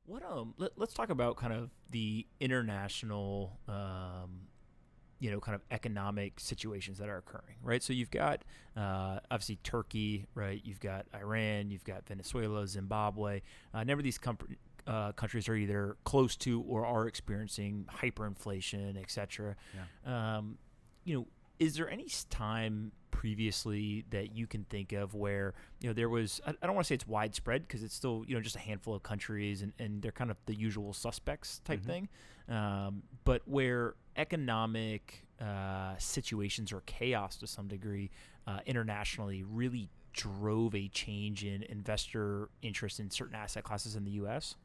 Let's talk about kind of the international kind of economic situations that are occurring, right? So you've got obviously Turkey, right? You've got Iran, you've got Venezuela, Zimbabwe. A number of these countries are either close to or are experiencing hyperinflation, et cetera. Yeah. Is there any time previously that you can think of where there was, I don't want to say it's widespread because it's still just a handful of countries and they're kind of the usual suspects type thing, but where economic situations or chaos to some degree internationally really drove a change in investor interest in certain asset classes in the U.S.?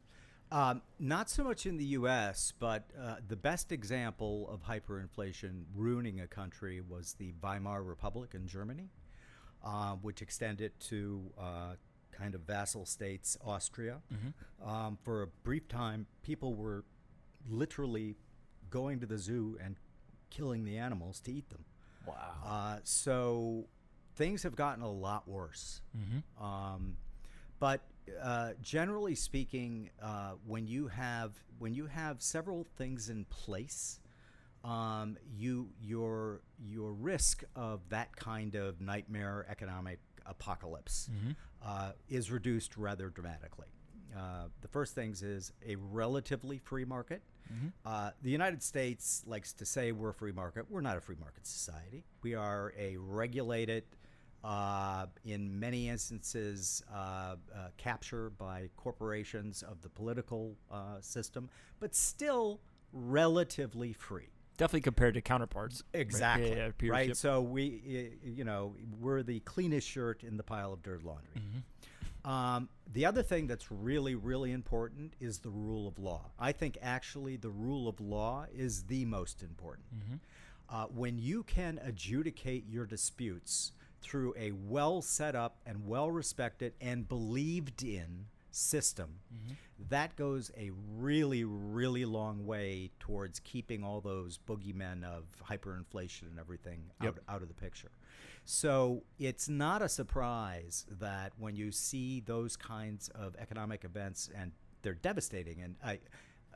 Not so much in the U.S., but the best example of hyperinflation ruining a country was the Weimar Republic in Germany, which extended to kind of vassal states, Austria. For a brief time, people were literally going to the zoo and killing the animals to eat them. Wow. So things have gotten a lot worse. But generally speaking, when you have several things in place, your risk of that kind of nightmare economic apocalypse is reduced rather dramatically. The first things is a relatively free market. The United States likes to say we're a free market. We're not a free market society. We are a regulated, in many instances, capture by corporations of the political system, but still relatively free. Definitely compared to counterparts. Exactly. Right. Yeah, right. So we're the cleanest shirt in the pile of dirty laundry. The other thing that's really, really important is the rule of law. I think actually the rule of law is the most important. When you can adjudicate your disputes through a well set up and well respected and believed in system, that goes a really, really long way towards keeping all those boogeymen of hyperinflation and everything out of the picture. So it's not a surprise that when you see those kinds of economic events, and they're devastating, and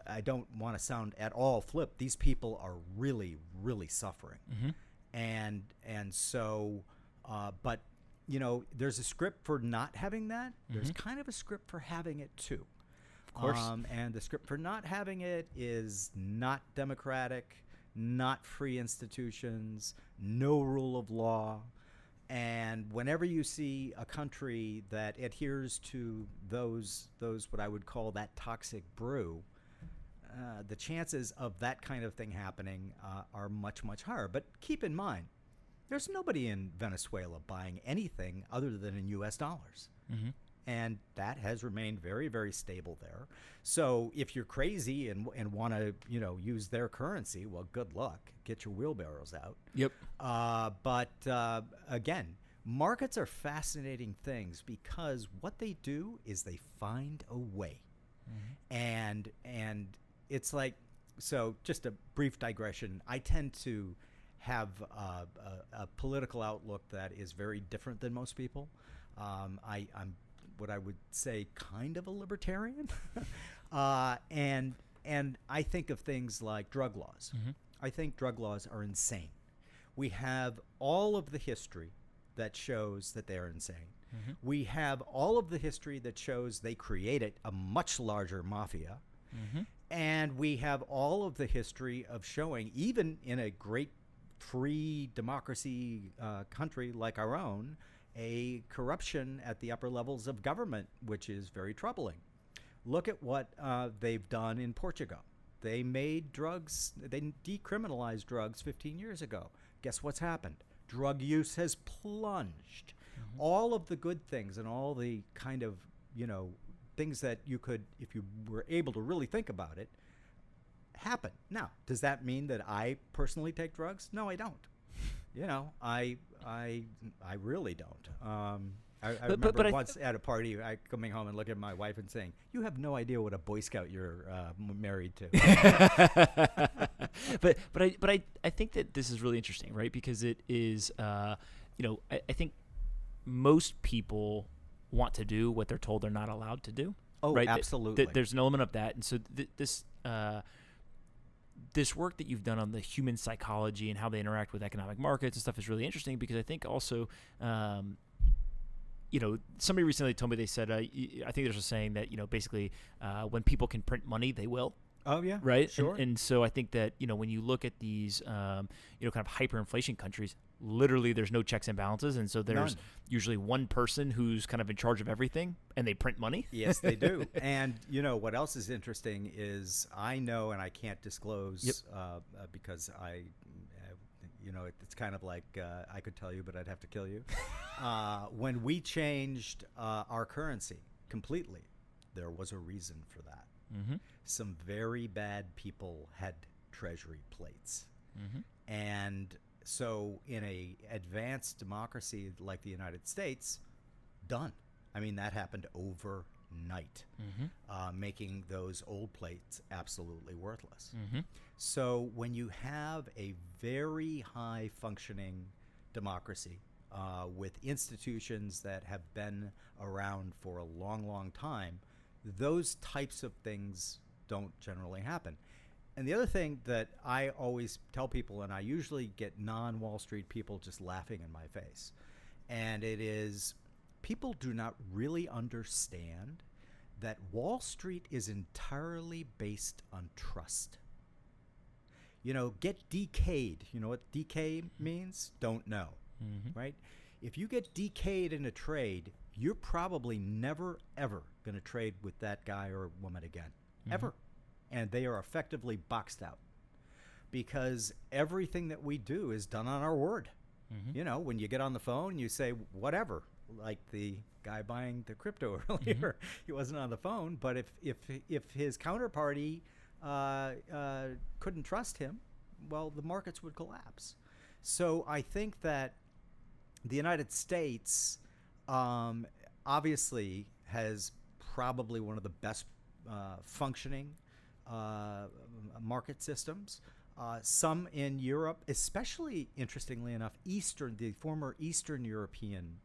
I don't want to sound at all flip, these people are really, really suffering. And so but there's a script for not having that. There's kind of a script for having it too. Of course. And the script for not having it is not democratic, not free institutions, no rule of law. And whenever you see a country that adheres to those what I would call that toxic brew, the chances of that kind of thing happening are much, much higher. But keep in mind, there's nobody in Venezuela buying anything other than in U.S. dollars. And that has remained very, very stable there. So if you're crazy and want to, use their currency, well, good luck. Get your wheelbarrows out. Yep. But again, markets are fascinating things because what they do is they find a way. And it's like, so just a brief digression, I tend to have a political outlook that is very different than most people. I'm what I would say kind of a libertarian. And I think of things like drug laws. I think drug laws are insane. We have all of the history that shows that they're insane. We have all of the history that shows they created a much larger mafia. And we have all of the history of showing, even in a great free democracy country like our own, a corruption at the upper levels of government, which is very troubling. Look at what they've done in Portugal. They made drugs, they decriminalized drugs 15 years ago. Guess what's happened? Drug use has plunged. All of the good things and all the kind of, things that you could, if you were able to really think about it, happen. Now, does that mean that I personally take drugs? No, I don't. I really don't. I remember once at a party, coming home and looking at my wife and saying, "You have no idea what a Boy Scout you're married to." but I think that this is really interesting, right? Because it is, I think most people want to do what they're told they're not allowed to do. Oh, right? absolutely. There's an element of that, and so this work that you've done on the human psychology and how they interact with economic markets and stuff is really interesting, because I think also, somebody recently told me, they said, I think there's a saying that, basically when people can print money, they will. Oh, yeah. Right. Sure. And so I think that, when you look at these, kind of hyperinflation countries, literally there's no checks and balances. And so there's usually one person who's kind of in charge of everything, and they print money. Yes, they do. And what else is interesting is, I know, and I can't disclose because it's kind of like I could tell you, but I'd have to kill you. When we changed our currency completely, there was a reason for that. Mm-hmm. Some very bad people had treasury plates. Mm-hmm. And so in a advanced democracy like the United States, done. I mean, that happened overnight, making those old plates absolutely worthless. Mm-hmm. So when you have a very high functioning democracy with institutions that have been around for a long, long time, those types of things don't generally happen. And the other thing that I always tell people, and I usually get non-Wall Street people just laughing in my face, and it is, people do not really understand that Wall Street is entirely based on trust. Get DK'd. You know what DK means? Don't know, right? If you get DK'd in a trade, you're probably never, ever going to trade with that guy or woman again, ever. And they are effectively boxed out, because everything that we do is done on our word. When you get on the phone, you say whatever, like the guy buying the crypto earlier. He wasn't on the phone, but if his counterparty couldn't trust him, well, the markets would collapse. So I think that the United States obviously has probably one of the best functioning market systems. Some in Europe, especially interestingly enough, the former Eastern European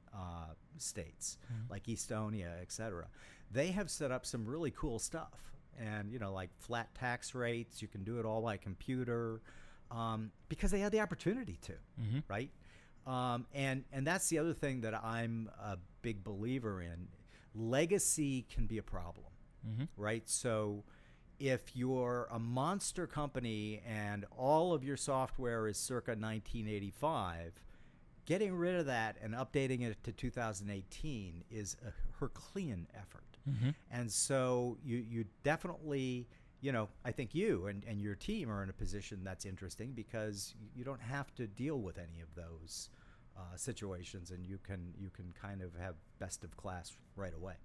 states like Estonia, etc., they have set up some really cool stuff. And like flat tax rates, you can do it all by computer, because they had the opportunity to, right? And that's the other thing that I'm a big believer in. Legacy can be a problem, right? So if you're a monster company and all of your software is circa 1985, getting rid of that and updating it to 2018 is a Herculean effort. And so you definitely, I think you and your team are in a position that's interesting, because you don't have to deal with any of those situations, and you can kind of have best of class right away.